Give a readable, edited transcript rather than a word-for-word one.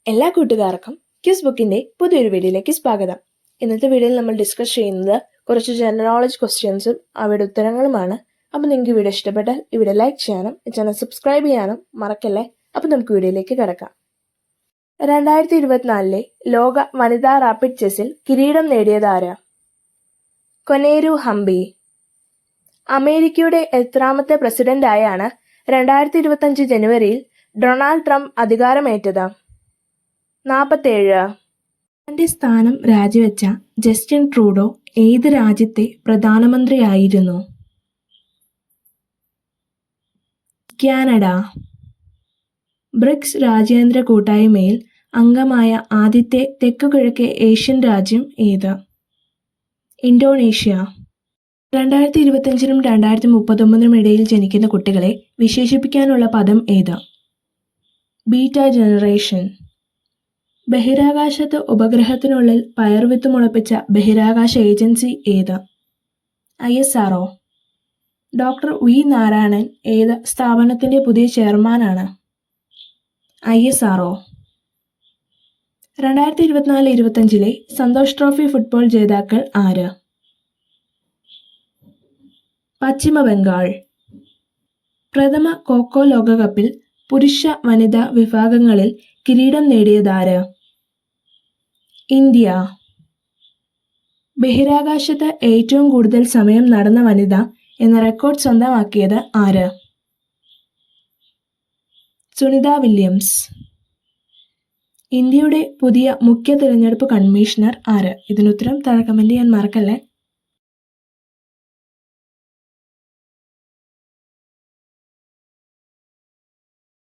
എല്ലാ കൂട്ടുകാർക്കും ക്വിസ് ബുക്കിന്റെ പുതിയൊരു വീഡിയോയിലേക്ക് സ്വാഗതം. ഇന്നത്തെ വീഡിയോയിൽ നമ്മൾ ഡിസ്കസ് ചെയ്യുന്നത് കുറച്ച് ജനറൽ നോളജ് ക്വസ്റ്റ്യൻസും അവയുടെ ഉത്തരങ്ങളുമാണ്. അപ്പോൾ നിങ്ങൾക്ക് വീഡിയോ ഇഷ്ടപ്പെട്ടാൽ ഇവിടെ ലൈക്ക് ചെയ്യാനും ചാനൽ സബ്സ്ക്രൈബ് ചെയ്യാനും മറക്കല്ലേ. അപ്പോൾ നമുക്ക് വീഡിയോയിലേക്ക് കിടക്കാം. 2024 ലോക വനിതാ റാപ്പിഡ് ചെസ്സിൽ കിരീടം നേടിയതാരാ? കൊനേരു ഹംപി. അമേരിക്കയുടെ എത്രാമത്തെ പ്രസിഡന്റായാണ് 2025 ജനുവരിയിൽ ഡൊണാൾഡ് ട്രംപ് അധികാരമേറ്റത്? 47. തന്റെ സ്ഥാനം രാജിവെച്ച ജസ്റ്റിൻ ട്രൂഡോ ഏത് രാജ്യത്തെ പ്രധാനമന്ത്രിയായിരുന്നു? കാനഡ. ബ്രിക്സ് രാജ്യാന്തര കൂട്ടായ്മയിൽ അംഗമായ ആദ്യത്തെ തെക്കുകിഴക്കേ ഏഷ്യൻ രാജ്യം ഏത്? ഇന്തോനേഷ്യ. 2025 2039 ഇടയിൽ ജനിക്കുന്ന കുട്ടികളെ വിശേഷിപ്പിക്കാനുള്ള പദം ഏത്? Beta generation. ബഹിരാകാശത്ത് ഉപഗ്രഹത്തിനുള്ളിൽ പയർവിത്ത് മുളപ്പിച്ച ബഹിരാകാശ ഏജൻസി ഏത്? ISRO. ഡോക്ടർ വി നാരായണൻ ഏത് സ്ഥാപനത്തിന്റെ പുതിയ ചെയർമാനാണ്? ISRO. 2024-25 സന്തോഷ് ട്രോഫി ഫുട്ബോൾ ജേതാക്കൾ ആര്? പശ്ചിമ ബംഗാൾ. പ്രഥമ ഖോഖോ ലോകകപ്പിൽ പുരുഷ വനിതാ വിഭാഗങ്ങളിൽ കിരീടം നേടിയതാര്? ഇന്ത്യ. ബഹിരാകാശത്ത് ഏറ്റവും കൂടുതൽ സമയം നടന്ന വനിത എന്ന റെക്കോർഡ് സ്വന്തമാക്കിയത് ആര്? സുനിത വില്യംസ്. ഇന്ത്യയുടെ പുതിയ മുഖ്യ തിരഞ്ഞെടുപ്പ് കമ്മീഷണർ ആര്? ഇതിനുത്തരം താഴെ കമന്റ് ചെയ്യാൻ മറക്കല്ലേ.